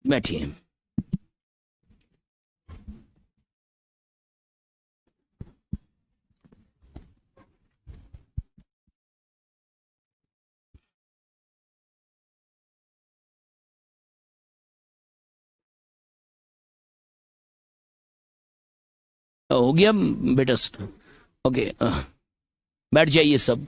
बैठिए। हो गया बेटा? ओके, बैठ जाइए सब।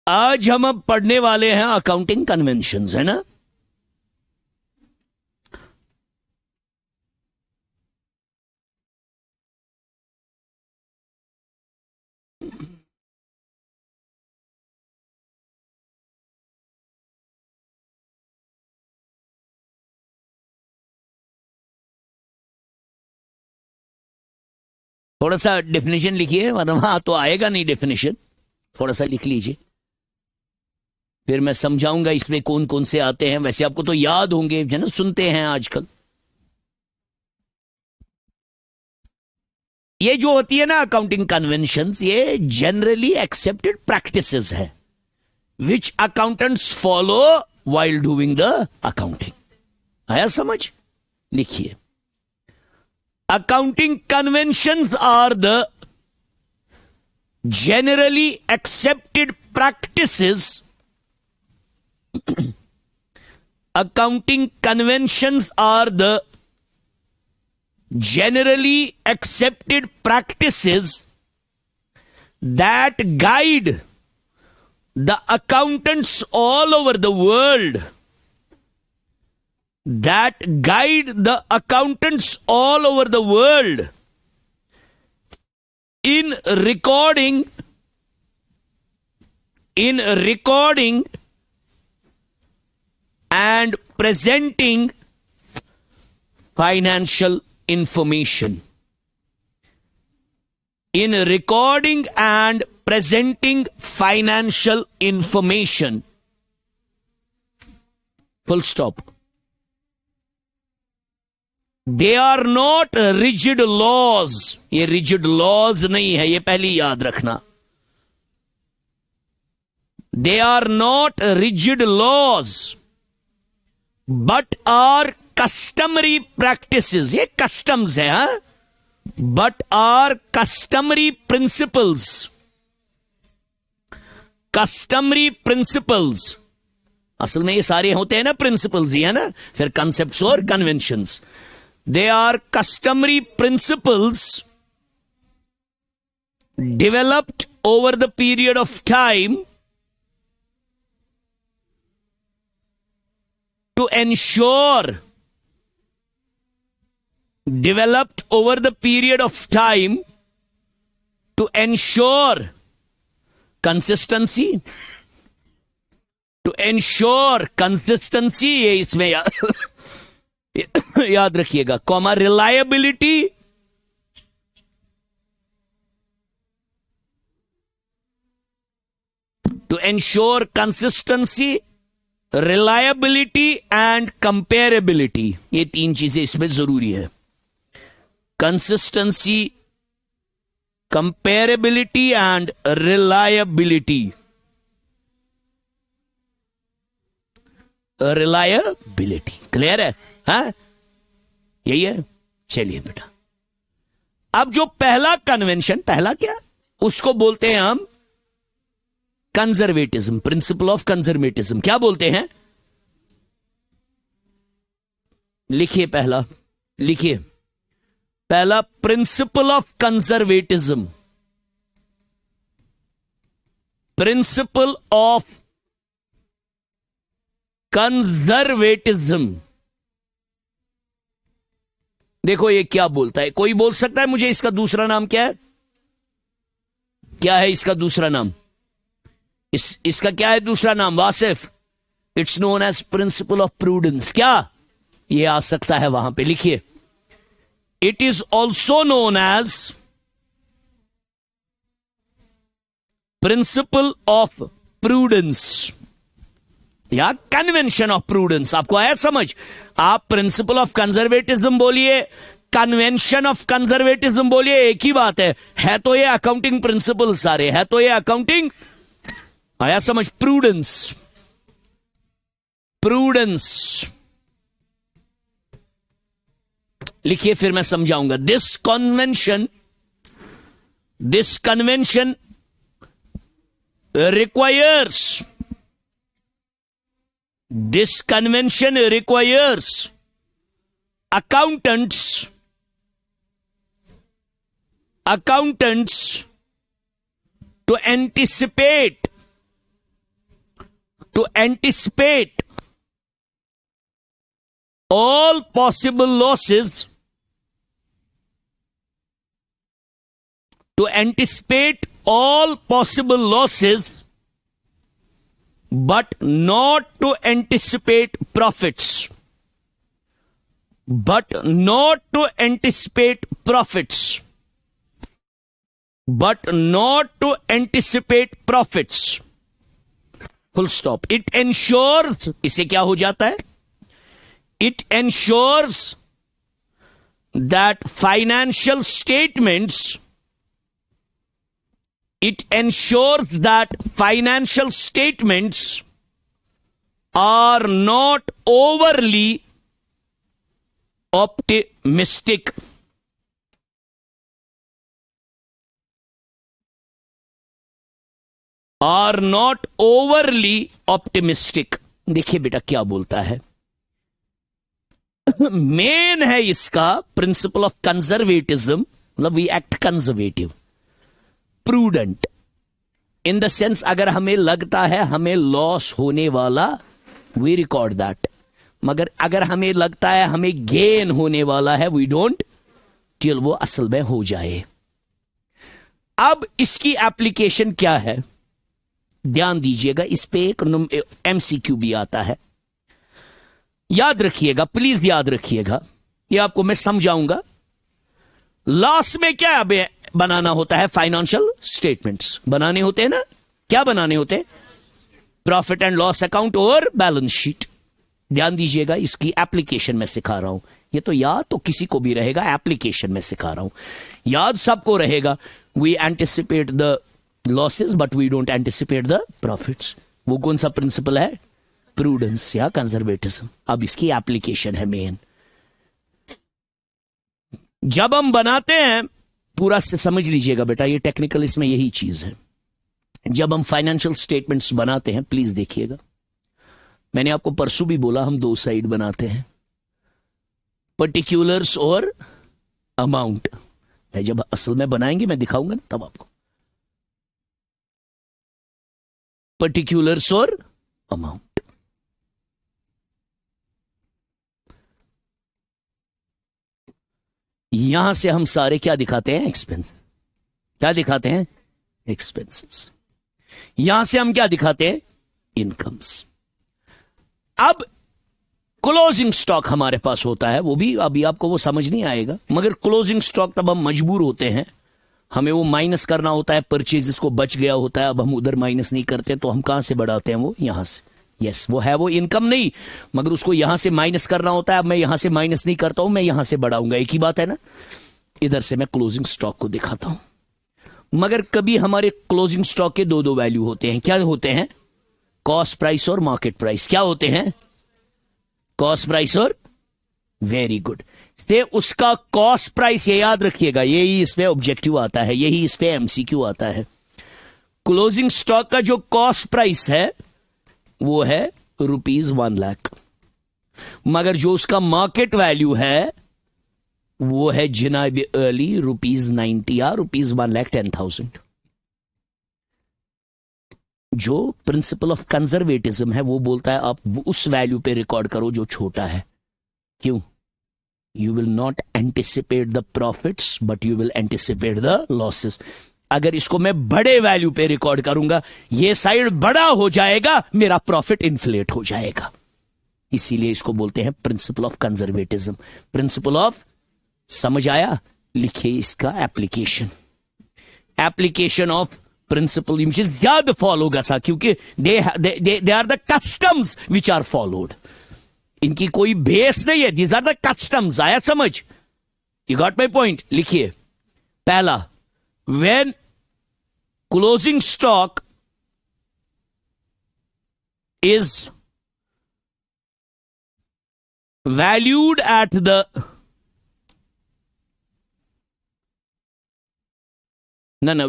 आज हम अब पढ़ने वाले हैं अकाउंटिंग कन्वेंशंस, है ना? थोड़ा सा डेफिनेशन लिखिए, वरना वहां तो आएगा नहीं डेफिनेशन। थोड़ा सा लिख लीजिए, फिर मैं समझाऊंगा इसमें कौन कौन से आते हैं। वैसे आपको तो याद होंगे, है ना, सुनते हैं आजकल। ये जो होती है ना अकाउंटिंग कन्वेंशंस, ये जनरली एक्सेप्टेड प्रैक्टिसेस है which accountants follow while doing the accounting. आया समझ? लिखिए, accounting conventions are the generally accepted practices. Accounting conventions are the generally accepted practices that guide the accountants all over the world. That guide the accountants all over the world in recording and presenting financial information. In recording and presenting financial information. Full stop. They are not rigid laws. ये rigid laws नहीं है, ये पहली याद रखना। They are not rigid laws, but are customary practices. ये customs है, हाँ? But are customary principles. Customary principles. असल में ये सारे होते हैं ना principles ही, है ना? फिर concepts और conventions. They are customary principles developed over the period of time to ensure consistency. ये इसमें याद रखिएगा, comma, reliability, to ensure consistency, reliability and comparability. ये तीन चीजें इसमें जरूरी है। Consistency, comparability and reliability. Reliability clear है? हाँ, यही है। चलिए बेटा, अब जो पहला कन्वेंशन, पहला क्या, उसको बोलते हैं हम कंजर्वेटिज्म, प्रिंसिपल ऑफ कंजर्वेटिज्म। क्या बोलते हैं? लिखिए पहला, लिखिए पहला, principal of conservatism. Principal of conservatism. देखो ये क्या बोलता है। कोई बोल सकता है मुझे इसका दूसरा नाम क्या है? क्या है इसका दूसरा नाम? इसका क्या है दूसरा नाम Wasif? It's known as principle of prudence. क्या ये आ सकता है वहां पे? लिखिए, it is also known as principle of prudence. या कन्वेंशन ऑफ प्रूडेंस। आपको आया समझ? आप प्रिंसिपल ऑफ कंजर्वेटिज्म बोलिए, कन्वेंशन ऑफ कंजर्वेटिज्म बोलिए, एक ही बात है तो ये अकाउंटिंग प्रिंसिपल सारे, है तो ये अकाउंटिंग। आया समझ? प्रूडेंस, प्रूडेंस लिखिए, फिर मैं समझाऊंगा। This convention requires accountants to anticipate all possible losses, but not to anticipate profits. Full stop. It ensures, इसे क्या हो जाता है? It ensures that financial statements are not overly optimistic. देखिए बेटा क्या बोलता है, मेन है इसका प्रिंसिपल ऑफ कंजर्वेटिज्म, मतलब we act conservative, prudent in the sense अगर हमें लगता है हमें लॉस होने वाला, वी रिकॉर्ड दैट, मगर अगर हमें लगता है हमें गेन होने वाला है, वी डोंट टिल वो असल में हो जाए। अब इसकी एप्लीकेशन क्या है, ध्यान दीजिएगा, इस पे एक एमसीक्यू भी आता है, याद रखिएगा, प्लीज याद रखिएगा, ये आपको मैं समझाऊंगा। लास्ट में क्या बनाना होता है? फाइनेंशियल स्टेटमेंट्स बनाने होते हैं ना, क्या बनाने होते हैं? प्रॉफिट एंड लॉस अकाउंट और बैलेंस शीट। ध्यान दीजिएगा, इसकी एप्लीकेशन में सिखा रहा हूं, ये तो याद तो किसी को भी रहेगा, एप्लीकेशन में सिखा रहा हूं, याद सबको रहेगा। We anticipate the losses but we don't anticipate the profits. वो कौन सा प्रिंसिपल है? प्रूडेंस या कंजर्वेटिज्म। अब इसकी एप्लीकेशन है मेन। जब हम बनाते हैं, पूरा से समझ लीजिएगा बेटा, ये टेक्निकल इसमें यही चीज है। जब हम फाइनेंशियल स्टेटमेंट्स बनाते हैं, प्लीज देखिएगा, मैंने आपको परसों भी बोला हम दो साइड बनाते हैं, पर्टिकुलर्स और अमाउंट। जब असल में बनाएंगे मैं दिखाऊंगा ना तब आपको, पर्टिकुलर्स और अमाउंट। यहां से हम सारे क्या दिखाते हैं? एक्सपेंस। क्या दिखाते हैं? एक्सपेंसेस। यहां से हम क्या दिखाते हैं? इनकम्स। अब क्लोजिंग स्टॉक हमारे पास होता है, वो भी अभी आपको वो समझ नहीं आएगा, मगर क्लोजिंग स्टॉक तब हम मजबूर होते हैं, हमें वो माइनस करना होता है, परचेज को बच गया होता है, अब हम उधर माइनस नहीं करते, तो हम कहां से बढ़ाते हैं? वो यहां से। यस, वो है वो इनकम नहीं, मगर उसको यहां से माइनस करना होता है। अब मैं यहां से माइनस नहीं करता हूं, मैं यहां से बढ़ाऊंगा, एक ही बात है ना। इधर से मैं क्लोजिंग स्टॉक को दिखाता हूं, मगर कभी हमारे क्लोजिंग स्टॉक के दो वैल्यू होते हैं। क्या होते हैं? कॉस्ट प्राइस और मार्केट प्राइस। क्या होते हैं? कॉस्ट प्राइस और, वेरी गुड, से उसका कॉस्ट प्राइस, ये याद रखिएगा, यही इस पे ऑब्जेक्टिव आता है, यही इस पे एमसीक्यू आता है। क्लोजिंग स्टॉक का जो कॉस्ट प्राइस है वो है ₹1,00,000, मगर जो उसका मार्केट वैल्यू है वो है जनाब अली ₹90 या ₹1,10,000। जो प्रिंसिपल ऑफ कंजर्वेटिज्म है वो बोलता है आप उस वैल्यू पे रिकॉर्ड करो जो छोटा है। क्यों? You will not anticipate the profits but you will anticipate the losses. अगर इसको मैं बड़े वैल्यू पे रिकॉर्ड करूंगा, ये साइड बड़ा हो जाएगा, मेरा प्रॉफिट इन्फ्लेट हो जाएगा। इसीलिए इसको बोलते हैं principal of conservatism. Principle of, समझ आया? लिखिए इसका एप्लीकेशन। एप्लीकेशन ऑफ प्रिंसिपल यह ज्यादा फॉलो गसा क्योंकि they are the customs which are followed. इनकी कोई बेस नहीं है. These are the customs. आया समझ? You got my point? लिखिए पहला, when closing stock is valued at the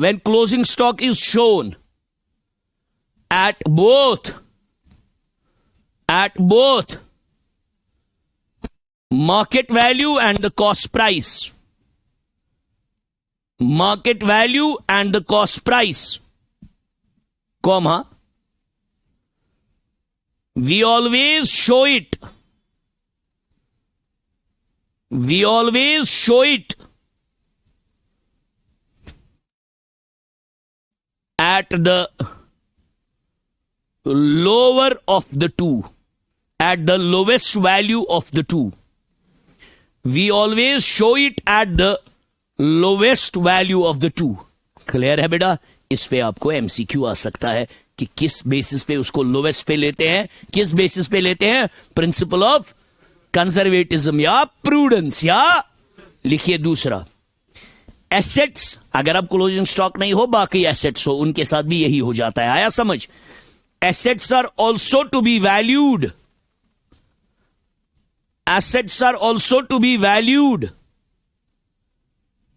when closing stock is shown at both market value and the cost price, comma, we always show it at the lower of the two, at the lowest value of the two. We always show it at the lowest value of the two. Clear है बेटा? इस पे आपको MCQ आ सकता है कि किस basis पे उसको लोवेस्ट पे लेते हैं, किस बेसिस पे लेते हैं? प्रिंसिपल ऑफ कंजर्वेटिज्म या प्रूडेंस. या लिखिए दूसरा, एसेट्स. अगर अब क्लोजिंग स्टॉक नहीं हो, बाकी एसेट्स हो, उनके साथ भी यही हो जाता है. आया समझ? Assets are also to be valued. Assets are also to be valued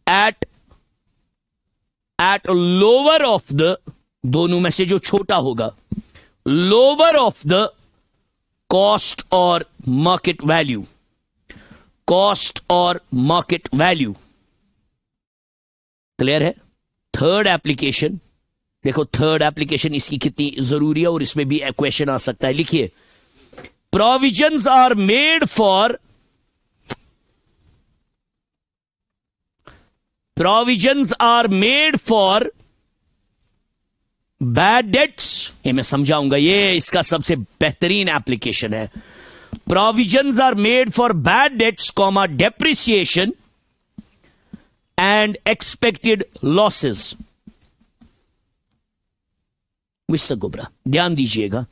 at lower of the, दोनों में से जो छोटा होगा, लोअर ऑफ द कॉस्ट और मार्केट वैल्यू. क्लियर है? थर्ड एप्लीकेशन देखो, थर्ड एप्लीकेशन इसकी कितनी जरूरी है और इसमें भी क्वेश्चन आ सकता है. लिखिए, provisions are made for bad debts. ये मैं समझाऊंगा, ये इसका सबसे बेहतरीन एप्लीकेशन है. Provisions are made for bad debts, comma, depreciation and expected losses. Mister Gobra ध्यान दीजिएगा.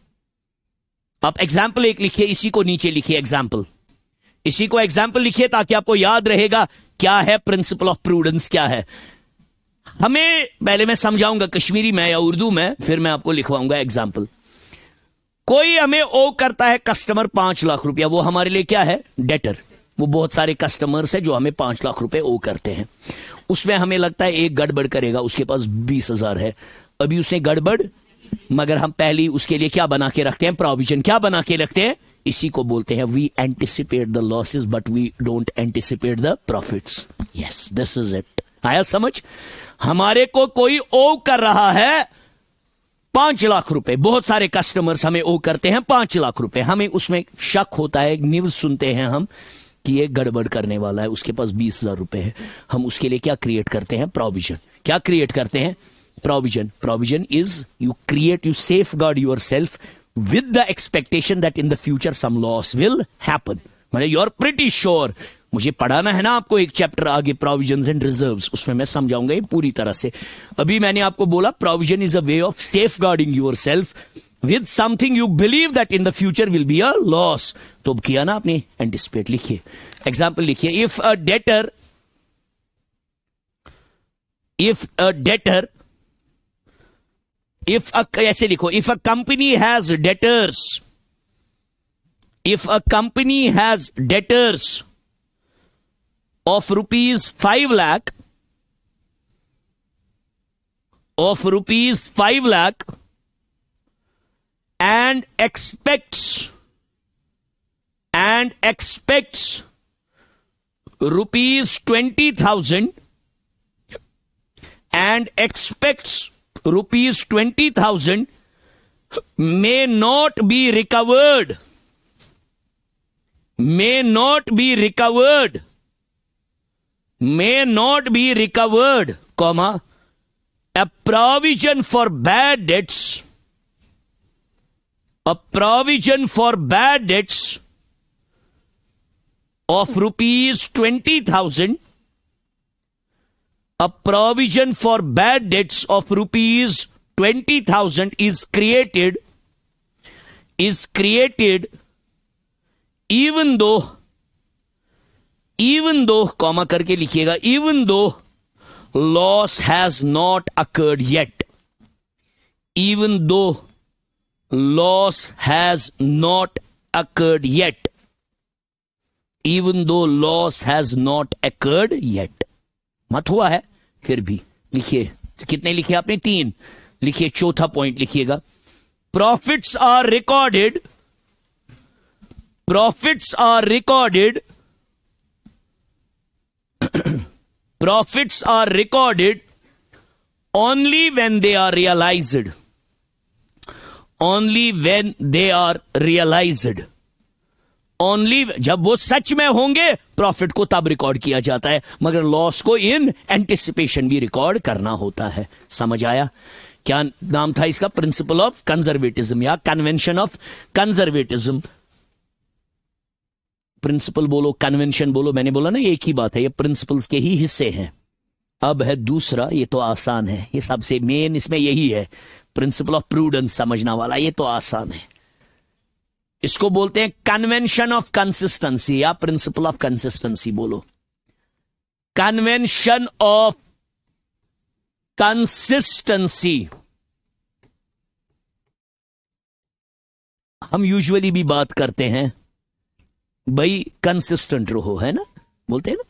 आप एग्जाम्पल एक लिखिए, इसी को नीचे लिखिए एग्जाम्पल. इसी को एग्जाम्पल लिखिए ताकि आपको याद रहेगा क्या है प्रिंसिपल ऑफ प्रूडेंस, क्या है. हमें पहले मैं समझाऊंगा कश्मीरी में या उर्दू में, फिर मैं आपको लिखवाऊंगा एग्जाम्पल. कोई हमें ओ करता है कस्टमर 5 लाख रुपया. वो हमारे लिए क्या है? डेटर. वो बहुत सारे कस्टमर्स है जो हमें 5 लाख रुपए ओ करते हैं. उसमें हमें लगता है एक गड़बड़ करेगा, उसके पास 20,000 है. अभी उसने गड़बड़, मगर हम पहले उसके लिए क्या बना के रखते हैं? प्रोविजन. क्या बना के रखते हैं? इसी को बोलते हैं we anticipate the losses but we don't anticipate the profits. Yes, this is it. आया समझ? हमारे को कोई ओ कर रहा है 5 लाख रुपए. बहुत सारे कस्टमर्स हमें ओ करते हैं 5 लाख रुपए. हमें उसमें शक होता है, न्यूज सुनते हैं हम कि ये गड़बड़ करने वाला है, उसके पास 20,000 रुपए है. हम उसके लिए क्या क्रिएट करते हैं? प्रोविजन. क्या क्रिएट करते हैं? Provision. Provision is you create, you safeguard yourself with the expectation that in the future some loss will happen. मतलब you are pretty sure. मुझे पढ़ाना है ना आपको एक चैप्टर आगे, प्रोविजंस एंड रिजर्व्स, उसमें मैं समझाऊंगा ये पूरी तरह से. अभी मैंने आपको बोला provision is a way of safeguarding yourself with something you believe that in the future will be a loss. तो किया ना आपने एंटिसिपेट. लिखिए एग्जाम्पल लिखिए. इफ अ डेटर ऐसे लिखो, if a company has debtors of rupees 5 lakh and expects rupees 20,000 and expects rupees 20,000 may not be recovered, comma, a provision for bad debts of rupees 20,000 a provision for bad debts of rupees 20,000 is created even though comma करके लिखिएगा, even though loss has not occurred yet, even though loss has not occurred yet, even though loss has not occurred yet, मत हुआ है फिर भी लिखिए। कितने लिखे आपने? 3 लिखिए। चौथा पॉइंट लिखिएगा, profits are recorded profits are recorded only when they are realized, only when they are realized, only जब वो सच में होंगे प्रॉफिट को तब रिकॉर्ड किया जाता है, मगर लॉस को इन एंटिसिपेशन भी रिकॉर्ड करना होता है। समझ आया? क्या नाम था इसका? प्रिंसिपल ऑफ कंजर्वेटिज्म या कन्वेंशन ऑफ कंजर्वेटिज्म। प्रिंसिपल बोलो, कन्वेंशन बोलो, मैंने बोला ना एक ही बात है, ये प्रिंसिपल्स के ही हिस्से हैं। अब है दूसरा, ये तो आसान है, ये सबसे मेन इसमें यही है, प्रिंसिपल ऑफ प्रूडेंस समझना वाला, ये तो आसान है। इसको बोलते हैं कन्वेंशन ऑफ कंसिस्टेंसी या प्रिंसिपल ऑफ कंसिस्टेंसी बोलो। कन्वेंशन ऑफ कंसिस्टेंसी हम यूजुअली भी बात करते हैं, भाई कंसिस्टेंट रहो, है ना, बोलते हैं ना।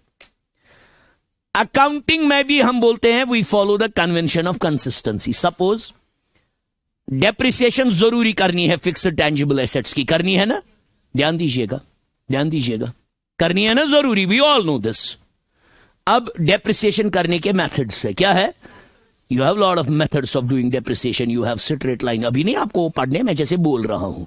अकाउंटिंग में भी हम बोलते हैं we follow the convention of consistency. Suppose depreciation जरूरी करनी है फिक्स्ड टेंजिबल एसेट्स की, करनी है ना, ध्यान दीजिएगा, ध्यान दीजिएगा, करनी है ना, जरूरी, वी ऑल नो दिस। अब डेप्रिसिएशन करने के मेथड्स है, क्या है? You have lot of methods of doing depreciation. You have straight line, अभी नहीं आपको पढ़ने में जैसे बोल रहा हूं,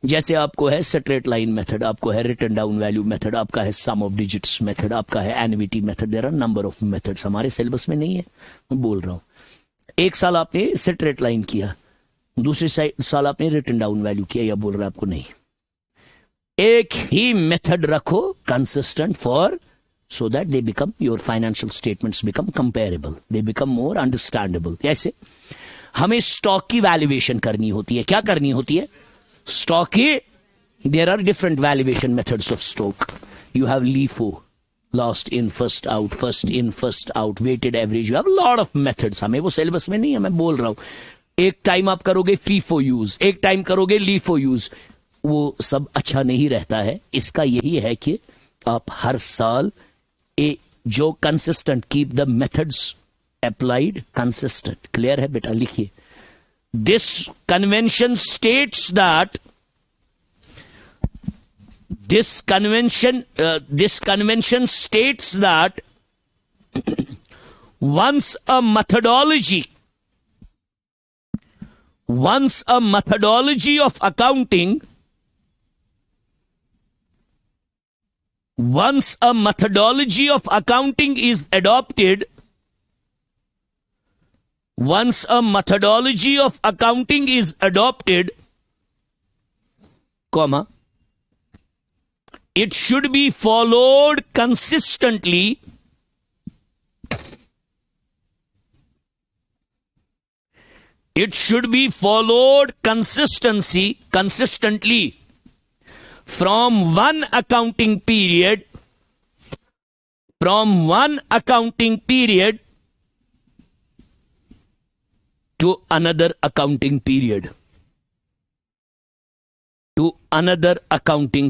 जैसे आपको है स्ट्रेट लाइन मेथड, आपको है रिटर्न डाउन वैल्यू मेथड, आपका है सम ऑफ डिजिट्स मेथड, आपका है annuity method. There are number of methods, हमारे सिलेबस में नहीं है, मैं बोल रहा हूं। एक साल आपने स्ट्रेट लाइन किया, दूसरे साल आपने रिटर्न डाउन वैल्यू किया, या बोल रहा है आपको नहीं। एक ही मेथड रखो consistent for, so that they become, your financial statements become comparable, they become more understandable। ऐसे हमें स्टॉक की वैल्यूएशन करनी होती है। क्या करनी होती है? स्टॉक की, there are different valuation methods of stock। you have LIFO, last in first out, first in first out, weighted average, you have a lot of methods। हमें वो सिलेबस में नहीं है, मैं बोल रहा हूं। एक टाइम आप करोगे FIFO यूज, एक टाइम करोगे LIFO यूज, वो सब अच्छा नहीं रहता है। इसका यही है कि आप हर साल जो consistent, keep the methods applied consistent. Clear है बेटा? लिखिए, this convention states that this convention states that once a methodology of accounting once a methodology of accounting is adopted, once a methodology of accounting is adopted, comma, it should be followed consistently, it should be followed consistently from one accounting period to another accounting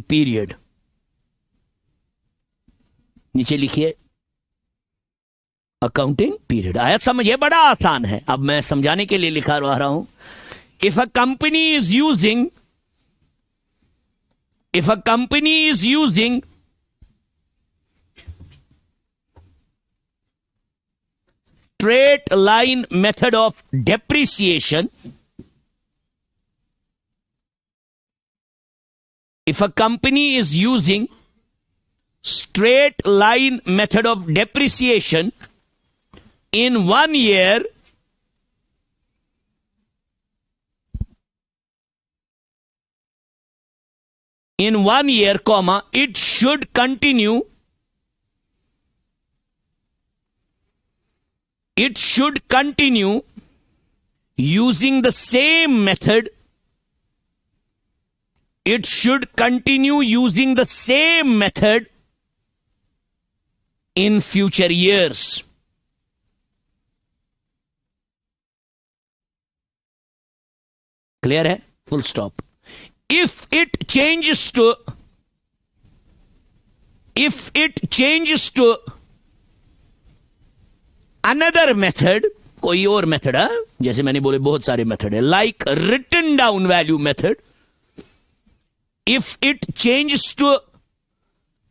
period, नीचे लिखिए accounting period. आया समझिए? बड़ा आसान है, अब मैं समझाने के लिए लिखा रहा हूं। If a company is using straight line method of depreciation, if a company is using straight line method of depreciation in 1 year, comma, it should continue it should continue using the same method. It should continue using the same method in future years. Clear है? Full stop. If it changes to another method, कोई और method है, जैसे मैंने बोले बहुत सारे method है, like written down value method. If it changes to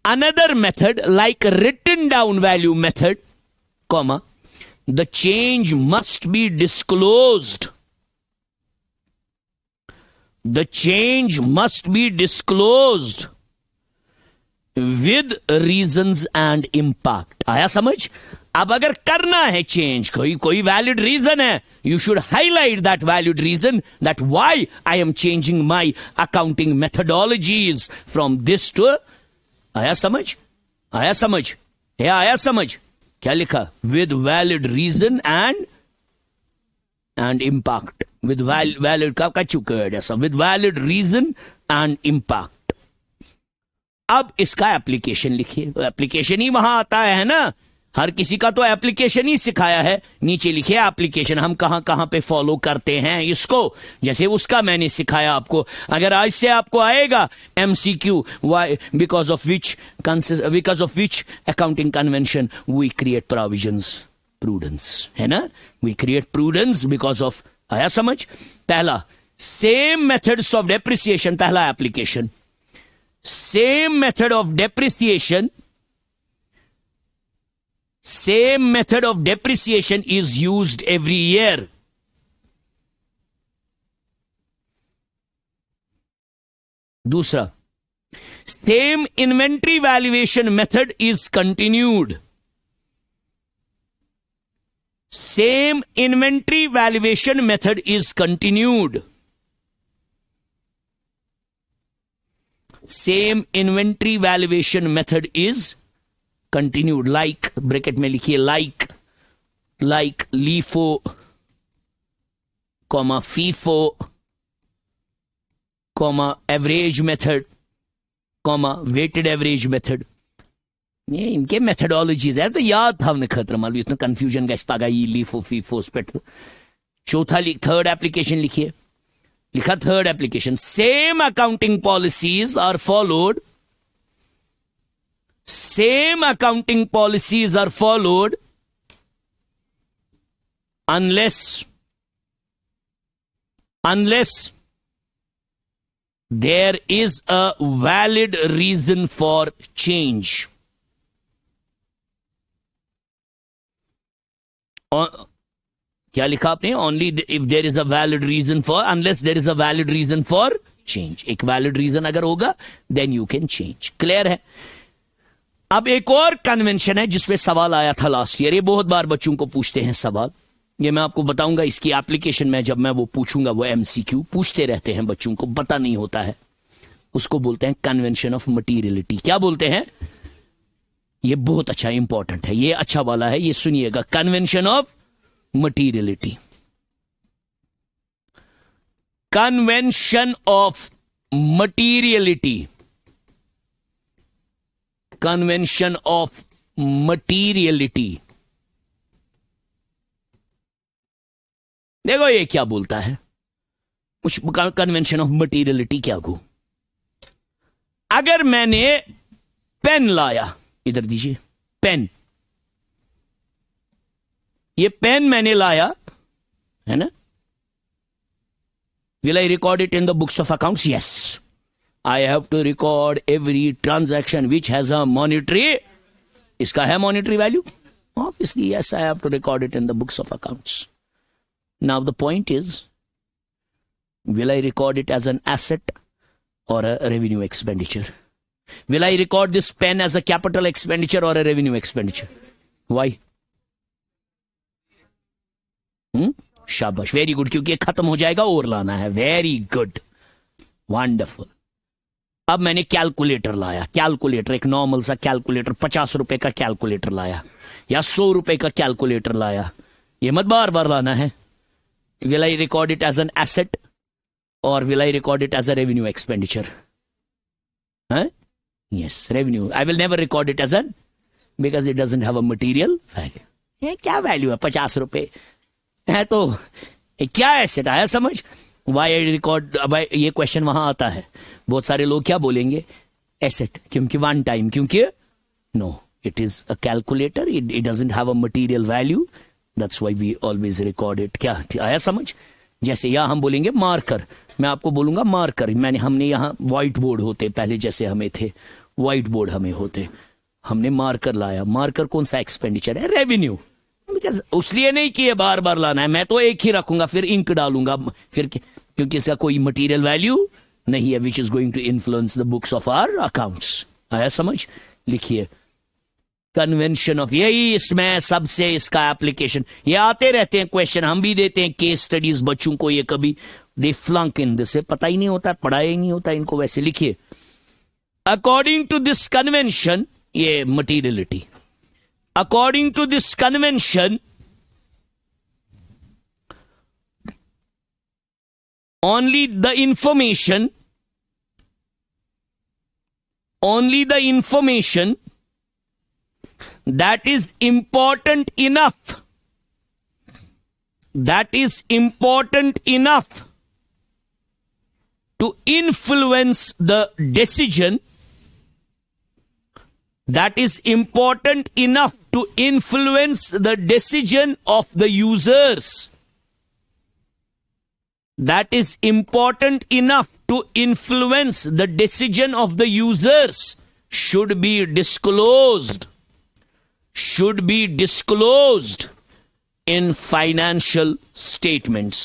another method like written down value method, comma, the change must be disclosed. The change must be disclosed with reasons and impact. आया समझ? अब अगर करना है change, कोई valid reason है, you should highlight that valid reason, that why I am changing my accounting methodologies from this to. आया समझ? आया समझ? आया समझ? क्या लिखा? With valid reason and impact. With valid का चुका ऐसा, with valid reason and impact. अब इसका एप्लीकेशन लिखिए. एप्लीकेशन ही वहां आता है ना, हर किसी का तो एप्लीकेशन ही सिखाया है. नीचे लिखिए एप्लीकेशन, हम कहां कहां पे फॉलो करते हैं इसको, जैसे उसका मैंने सिखाया आपको. अगर आज से आपको आएगा MCQ, why because of which accounting convention we create provisions, prudence, है ना, we create prudence because of. आया समझ? पहला, सेम मेथड्स ऑफ डेप्रिसिएशन, पहला application. Same method of depreciation, same method of depreciation is used every year. दूसरा, same inventory valuation method is continued. Same inventory valuation method is continued. Same inventory valuation method is continued. Like, bracket में लिखिए, like LIFO, comma FIFO, comma average method, comma weighted average method. ये इनके methodologies है, तो याद था उन्हें खतरा मालूम, इतना कंफ्यूजन का पागा ये LIFO FIFO स्पेट. चौथा, थर्ड एप्लीकेशन लिखिए. लिखा third application, same accounting policies are followed. Same accounting policies are followed unless there is a valid reason for change. क्या लिखा आपने? Only if there is a valid reason for, unless there is a valid reason for change. एक valid reason अगर होगा then you can change. Clear है? अब एक और कन्वेंशन है जिसपे सवाल आया था लास्ट ईयर. ये बहुत बार बच्चों को पूछते हैं सवाल, ये मैं आपको बताऊंगा इसकी एप्लीकेशन में जब मैं वो पूछूंगा. वो MCQ पूछते रहते हैं बच्चों को, पता नहीं होता है. उसको बोलते हैं कन्वेंशन ऑफ मटीरियलिटी. क्या बोलते हैं? ये बहुत अच्छा इंपॉर्टेंट है, ये अच्छा वाला है, ये सुनिएगा. Convention of materiality. Convention of materiality. Convention of materiality. देखो ये क्या बोलता है, कुछ कन्वेंशन ऑफ मटीरियलिटी क्या को. अगर मैंने पेन लाया, इधर दीजिए पेन, ये पेन मैंने लाया है ना, will I record it in the books of accounts? Yes. I have to record every transaction which has a monetary. इसका है monetary value? Obviously, yes, I have to record it in the books of accounts. Now the point is, will I record it as an asset or a revenue expenditure? Will I record this pen as a capital expenditure or a revenue expenditure? Why? शाबाश, very good, क्योंकि खत्म हो जाएगा और लाना है. Very good, wonderful. अब मैंने कैलकुलेटर लाया, कैलकुलेटर, एक नॉर्मल सा कैलकुलेटर, 50 रुपए का कैलकुलेटर लाया या 100 रुपए का कैलकुलेटर लाया. ये मत बार बार लाना है। Will I record it as an asset और will I record it as a revenue expenditure? Yes, revenue. I will never record it as an, because it doesn't have a material value. ये क्या value है? 50 रुपए है तो क्या asset आया समझ? Why I record? अब ये क्वेश्चन वहां आता है, बहुत सारे लोग क्या बोलेंगे? एसेट, क्योंकि वन टाइम, क्योंकि no, it is a calculator, it doesn't have a material value, that's why we always record it. क्या आया समझ? जैसे यहां हम बोलेंगे मार्कर, मैं आपको बोलूंगा मार्कर, हमने यहाँ व्हाइट बोर्ड होते पहले, जैसे हमें थे व्हाइट बोर्ड हमें होते, हमने मार्कर लाया। मार्कर कौन सा एक्सपेंडिचर है? रेवेन्यू। उसलिए नहीं कि ये बार बार लाना है, मैं तो एक ही रखूंगा, फिर इंक डालूंगा, फिर क्योंकि इसका कोई मटेरियल वैल्यू नहीं है, which is going to influence the books of our accounts. आया समझ? लिखिए कन्वेंशन ऑफ, यही इसमें सबसे इसका एप्लीकेशन, ये आते रहते हैं क्वेश्चन, हम भी देते हैं केस स्टडीज बच्चों को, ये कभी दे फ्लंक इन दिस, पता ही नहीं होता, पढ़ाया ही नहीं होता इनको। वैसे लिखिए अकॉर्डिंग टू दिस कन्वेंशन, ये materiality, according to this convention only the information that is important enough to influence the decision, that is important enough to influence the decision of the users, that is important enough to influence the decision of the users should be disclosed in financial statements,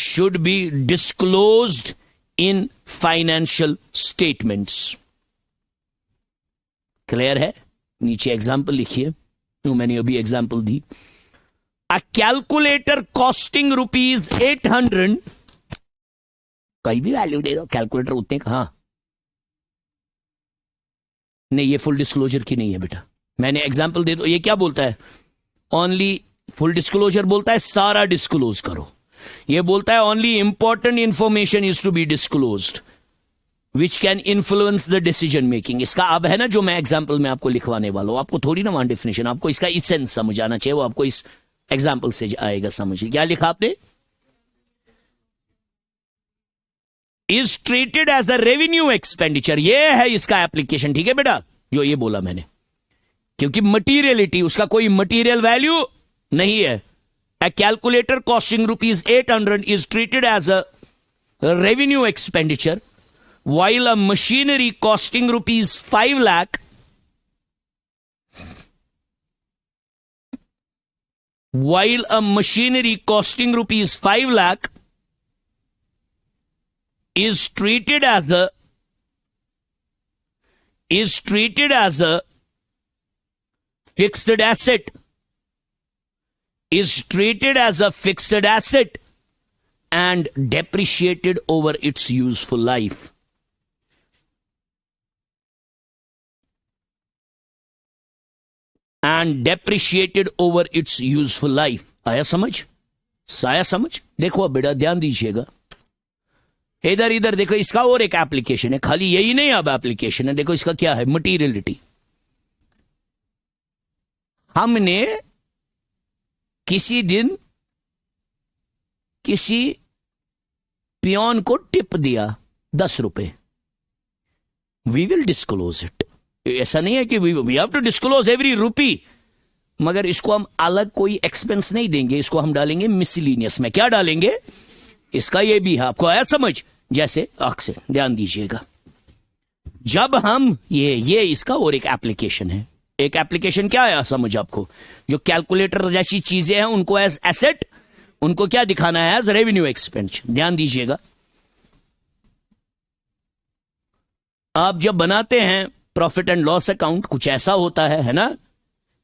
should be disclosed in financial statements। Clear है? नीचे example लिखिए, मैंने अभी example the. A calculator costing ₹800, कहीं भी value दे दो, calculator उतने का। हाँ नहीं, ये फुल डिस्क्लोजर की नहीं है बेटा, मैंने एग्जांपल दे दो। ये क्या बोलता है? ओनली फुल डिस्क्लोजर बोलता है सारा डिस्क्लोज करो, ये बोलता है only important information is to be disclosed which can influence the decision making. इसका अब है ना जो मैं एग्जाम्पल में आपको लिखवाने वाला हूं, आपको थोड़ी ना वहां डेफिनेशन, आपको इसका इसेंस समझ आना चाहिए, वो आपको इस एग्जाम्पल से आएगा समझ। क्या लिखा आपने? Is treated as the revenue expenditure, ये है इसका एप्लीकेशन। ठीक है बेटा, जो ये बोला मैंने, क्योंकि मटीरियलिटी, उसका कोई मटीरियल वैल्यू नहीं है। A calculator costing ₹800 is treated as a revenue expenditure, while a machinery costing ₹5 lakh is treated as a fixed asset, is treated as a fixed asset and depreciated over its useful life. And depreciated over its useful life. आया समझ? आया समझ? देखो अब बेटा ध्यान दीजिएगा, इधर इधर देखो, इसका और एक एप्लीकेशन है, खाली यही नहीं अब एप्लीकेशन है। देखो इसका क्या है? मटीरियलिटी। हमने किसी दिन किसी पियोन को टिप दिया 10 रुपए, वी विल डिस्क्लोज इट। ऐसा नहीं है कि we have to disclose every rupee, मगर इसको हम अलग कोई एक्सपेंस नहीं देंगे, इसको हम डालेंगे मिसलिनियस में। क्या डालेंगे? इसका ये भी है, आपको आया समझ? जैसे अक्सर ध्यान दीजिएगा, जब हम ये इसका और एक एप्लीकेशन है। एक एप्लीकेशन क्या है समझ आपको? जो कैलकुलेटर जैसी चीजें हैं उनको एज एसेट, उनको क्या दिखाना है? As revenue expenditure. ध्यान दीजिएगा, आप जब बनाते हैं प्रॉफिट एंड लॉस अकाउंट, कुछ ऐसा होता है ना,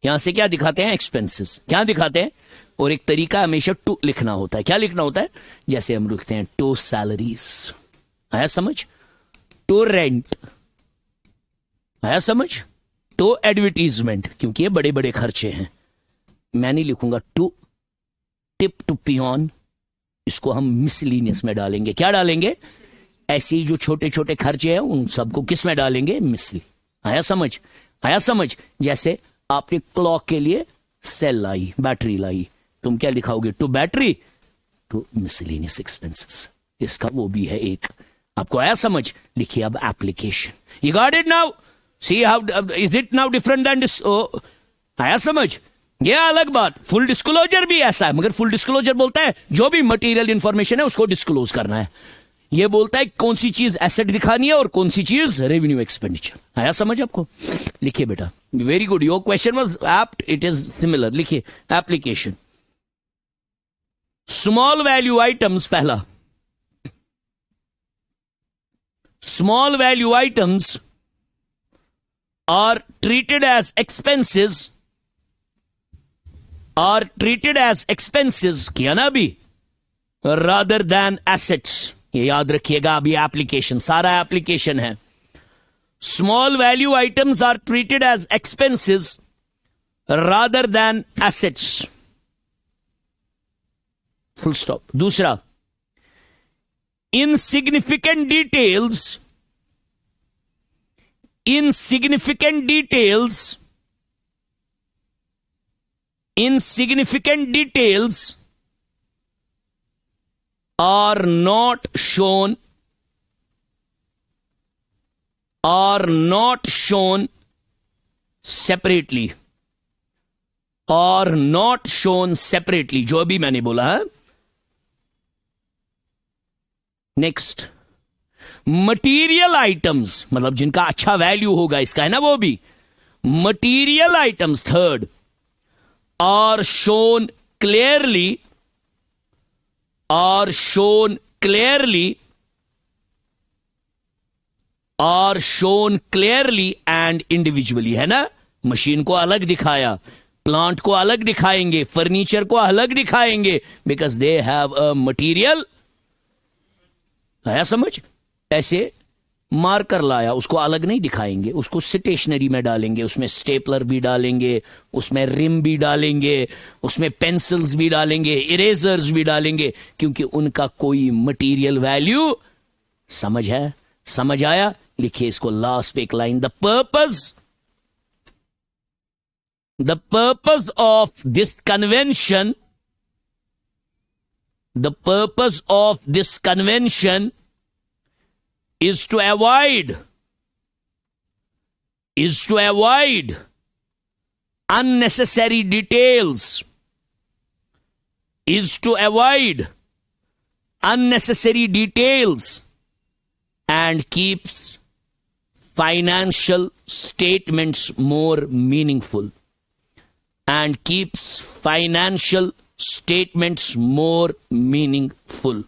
यहां से क्या दिखाते हैं? एक्सपेंसेस। क्या दिखाते हैं? और एक तरीका हमेशा टू लिखना होता है। क्या लिखना होता है? जैसे हम लिखते हैं टू सैलरीज, आया समझ? टू रेंट, आया समझ? टू एडवर्टीजमेंट, क्योंकि ये बड़े बड़े खर्चे हैं। मैं नहीं लिखूंगा टू टिप टू पियोन, इसको हम मिसलीनियस में डालेंगे। क्या डालेंगे? ऐसे ही जो छोटे छोटे खर्चे हैं उन सबको किस में डालेंगे? मिसली। आया समझ? आया समझ? जैसे आपने क्लॉक के लिए सेल लाई, बैटरी लाई, तुम क्या लिखाओगे? To battery to miscellaneous expenses. इसका वो भी है एक। आपको आया समझ? लिखिए अब application. You got it now? See how is it now different than this? आया समझ? ये अलग बात। फुल डिस्क्लोजर भी ऐसा है, मगर फुल डिस्क्लोजर बोलता है जो भी मटेरियल इंफॉर्मेशन है उसको डिस्क्लोज करना है। ये बोलता है कौन सी चीज एसेट दिखानी है और कौन सी चीज रेवेन्यू एक्सपेंडिचर। आया समझ आपको? लिखिए बेटा। Very good, your question was apt, it is similar. लिखिए एप्लीकेशन। स्मॉल वैल्यू आइटम्स, पहला small value items are treated as expenses, are treated as expenses, किया ना अभी, रादर देन एसेट्स। ये याद रखिएगा, अभी एप्लीकेशन, सारा एप्लीकेशन है। Small value items are treated as expenses rather than assets, full stop. दूसरा, insignificant details are not shown separately, जो अभी मैंने बोला है। नेक्स्ट, मटीरियल आइटम्स, मतलब जिनका अच्छा वैल्यू होगा, इसका है ना वो भी। Material items, third, are shown clearly and individually, है ना। मशीन को अलग दिखाया, प्लांट को अलग दिखाएंगे, फर्नीचर को अलग दिखाएंगे, because they have a material. आया समझ? ऐसे मार्कर लाया, उसको अलग नहीं दिखाएंगे, उसको स्टेशनरी में डालेंगे, उसमें स्टेपलर भी डालेंगे, उसमें रिम भी डालेंगे, उसमें पेंसिल्स भी डालेंगे, इरेजर्स भी डालेंगे, क्योंकि उनका कोई मटेरियल वैल्यू, समझ है? समझ आया? लिखिए इसको लास्ट पे एक line. The purpose of this convention, the purpose of this convention is to avoid unnecessary details, and keeps financial statements more meaningful,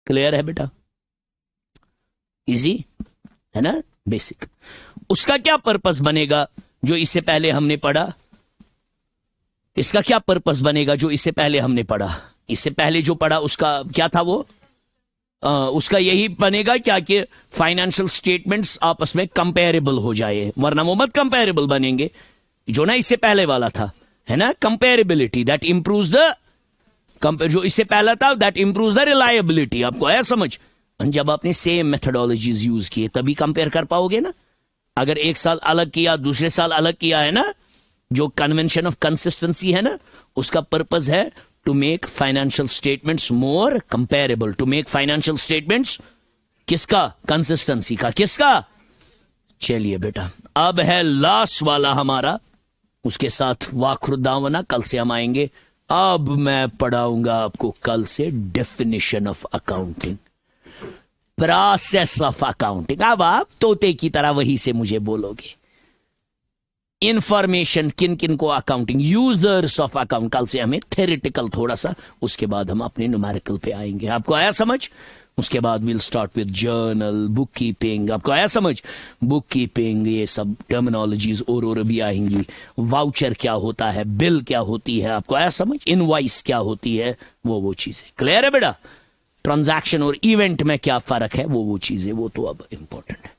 clear है बेटा? इजी है ना, बेसिक। उसका क्या पर्पस बनेगा जो इससे पहले हमने पढ़ा? इसका क्या पर्पस बनेगा जो इससे पहले हमने पढ़ा? इससे पहले जो पढ़ा उसका क्या था वो? उसका यही बनेगा क्या कि फाइनेंशियल स्टेटमेंट्स आपस में कंपेरेबल हो जाए, वरना वो मत कंपेरेबल बनेंगे। जो ना इससे पहले वाला था, है ना, कंपेरेबिलिटी, दैट इंप्रूव्स द, जो इससे पहला था दैट इंप्रूव्स द रिलायबिलिटी। आपको आया समझ? जब आपने सेम मेथोडोलॉजीज यूज किए तभी कंपेयर कर पाओगे ना। अगर एक साल अलग किया, दूसरे साल अलग किया, है ना, जो कन्वेंशन ऑफ कंसिस्टेंसी है ना, उसका पर्पस है to make financial statements more comparable, to make financial statements किसका? कंसिस्टेंसी का। किसका? चलिए बेटा, अब है लास्ट वाला हमारा, उसके साथ वाखुरदावना। कल से हम आएंगे। अब मैं पढ़ाऊंगा आपको कल से definition of accounting, process of accounting. अब आप तोते की तरह वही से मुझे बोलोगे। इंफॉर्मेशन, किन किन को अकाउंटिंग, यूजर्स ऑफ अकाउंट। कल से हमें थ्योरेटिकल थोड़ा सा, उसके बाद हम अपने न्यूमेरिकल पे आएंगे। आपको आया समझ? उसके बाद will start with journal, book keeping. आपको आया समझ? बुक कीपिंग, ये सब टर्मिनोलॉजीज और भी आएंगी। वाउचर क्या होता है, बिल क्या होती है, आपको आया समझ? इनवॉइस क्या होती है, वो चीजें क्लियर है बेटा? ट्रांजैक्शन और इवेंट में क्या फर्क है, वो चीजें, वो तो अब इंपॉर्टेंट है।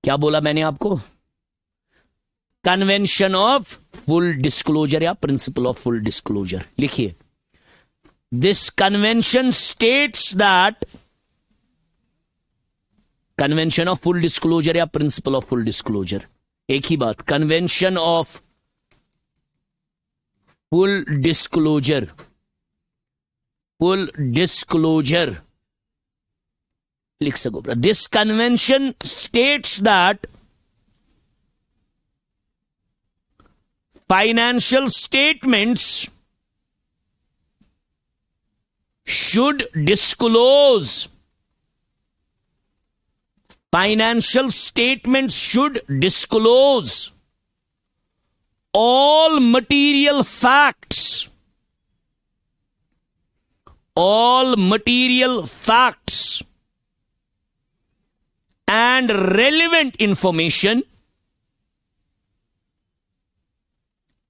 क्या बोला मैंने आपको? कन्वेंशन ऑफ फुल डिस्क्लोजर या प्रिंसिपल ऑफ फुल डिस्क्लोजर लिखिए। This convention states that, convention of full disclosure या प्रिंसिपल ऑफ फुल डिस्क्लोजर एक ही बात, convention of full disclosure, full disclosure लिख सको। This convention states that financial statements should disclose, financial statements should disclose all material facts, all material facts and relevant information,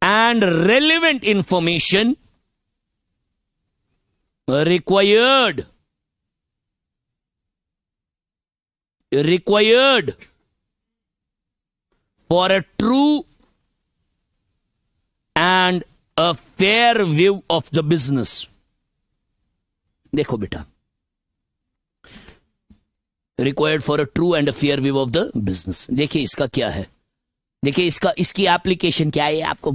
and relevant information required for a true and a fair view of the business। देखो बेटा, required for a true and a fair view of the business। देखिए इसका क्या है, देखिए इसकी application क्या है। आपको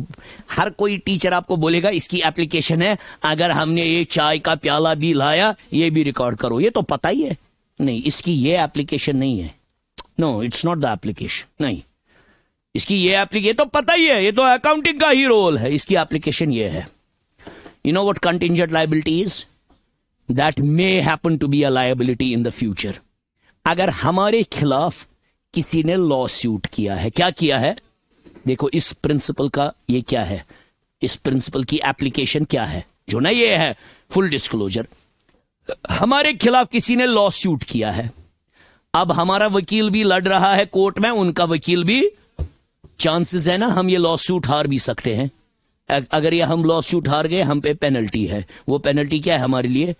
हर कोई टीचर आपको बोलेगा इसकी एप्लीकेशन है, अगर हमने ये चाय का प्याला भी लाया ये भी रिकॉर्ड करो। ये तो पता ही है। नहीं, इसकी ये एप्लीकेशन नहीं है। No, it's not the application. नहीं, इसकी ये एप्लीकेशन तो पता ही है, ये तो अकाउंटिंग का ही रोल है। इसकी एप्लीकेशन ये है। You know what contingent liability is? That may happen to be a liability in the future. अगर हमारे खिलाफ किसी ने लॉ सूट किया है, क्या किया है? देखो इस प्रिंसिपल का ये क्या है, इस प्रिंसिपल की एप्लीकेशन क्या है, जो ना ये है फुल डिस्क्लोजर। हमारे खिलाफ किसी ने लॉ सूट किया है, अब हमारा वकील भी लड़ रहा है कोर्ट में, उनका वकील भी, चांसेस है ना हम ये लॉ सूट हार भी सकते हैं। अगर ये हम लॉ सूट हार गए, हम पे पेनल्टी है। वो पेनल्टी क्या है हमारे लिए?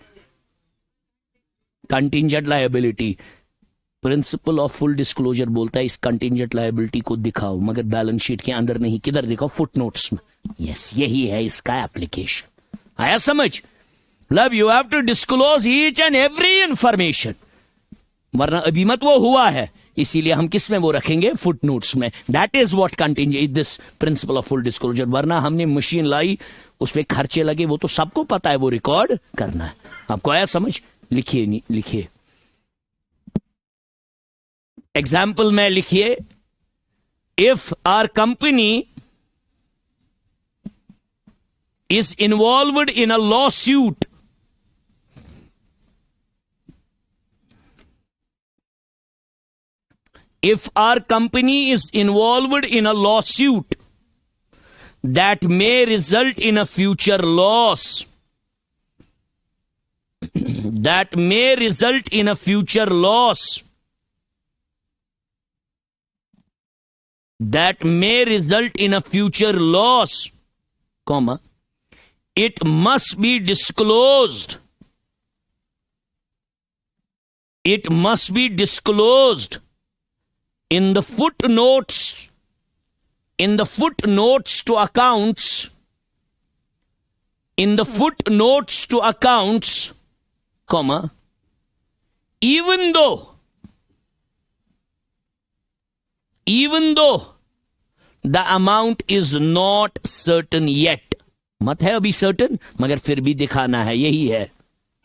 Contingent liability. Principle of full disclosure बोलता है इस कंटिंजेंट लायबिलिटी को दिखाओ, मगर बैलेंस शीट के अंदर नहीं। किधर दिखाओ? फुटनोट्स में। यस, यही है इसका एप्लीकेशन। आया समझ? Love, you have to disclose each and every information, वरना अभी मत वो हुआ है, इसीलिए हम किस में वो रखेंगे? फुटनोट्स में। That is what contingent this principle of full disclosure. वरना हमने मशीन लाई, उसमें खर्चे लगे, वो तो सबको पता है, वो रिकॉर्ड करना है। आपको आया समझ? लिखिए, नहीं लिखिए एग्जाम्पल में लिखिए। If our company is involved in a lawsuit, if our company is involved in a lawsuit that may result in a future loss, that may result in a future loss, that may result in a future loss, comma, it must be disclosed, it must be disclosed in the footnotes, in the footnotes to accounts, in the footnotes to accounts, comma, even though the amount is not certain yet। मत है अभी certain, मगर फिर भी दिखाना है। यही है।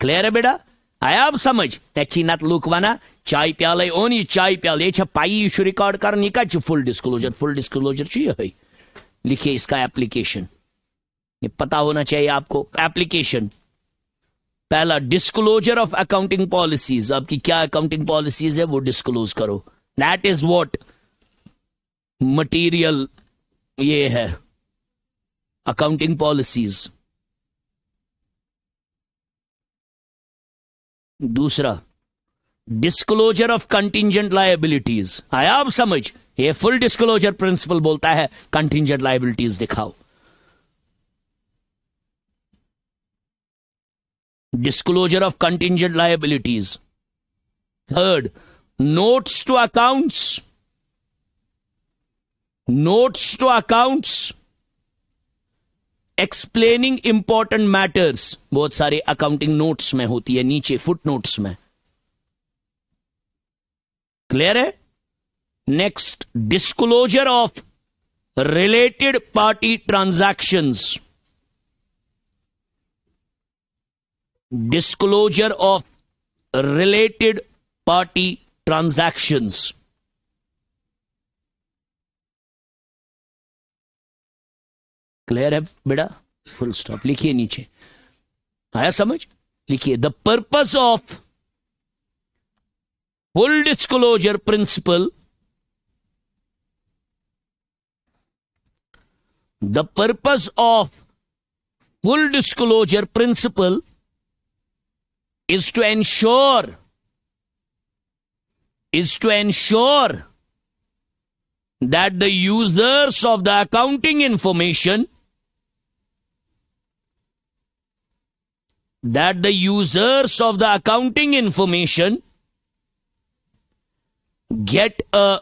क्लियर है बेटा? आया अब समझ? त्याची नात लुकवाना चाय प्याले ओन ये चाय प्याले पाई रिकॉर्ड करने का फुल डिस्क्लोजर। फुल डिस्क्लोजर चाहिए। लिखिए इसका एप्लीकेशन, ये पता होना चाहिए आपको। एप्लीकेशन पहला, डिस्क्लोजर ऑफ अकाउंटिंग पॉलिसीज। आपकी क्या अकाउंटिंग पॉलिसीज है वो डिस्क्लोज करो। दैट इज व्हाट मटीरियल ये है अकाउंटिंग पॉलिसीज। दूसरा, डिस्क्लोजर ऑफ कंटिंजेंट लायबिलिटीज। आया अब समझ? ये फुल डिस्क्लोजर प्रिंसिपल बोलता है कंटिंजेंट लायबिलिटीज दिखाओ। Disclosure of contingent liabilities. Third, notes to accounts notes to accounts, explaining important matters, बहुत सारे अकाउंटिंग नोट्स में होती है, नीचे फुट नोट्स में। क्लियर है? Next, disclosure of related party transactions, disclosure of related party transactions। Clear है बेटा? फुल स्टॉप लिखिए नीचे। आया समझ? लिखिए, the purpose of full disclosure principle, the purpose of full disclosure principle is to ensure that the users of the accounting information get a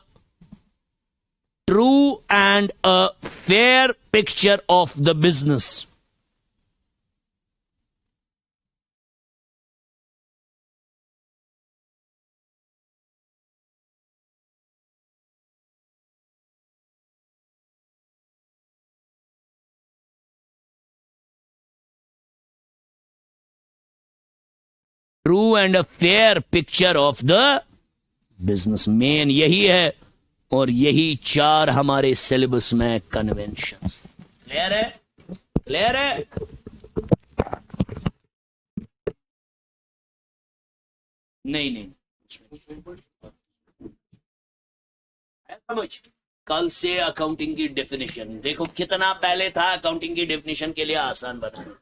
true and a fair picture of the business। True and a fair picture of the business, main यही है, और यही 4 हमारे syllabus में convention. Clear है? Clear है? नहीं समझ? कल से अकाउंटिंग की डेफिनेशन देखो, कितना पहले था अकाउंटिंग की डेफिनेशन के लिए आसान बनाना।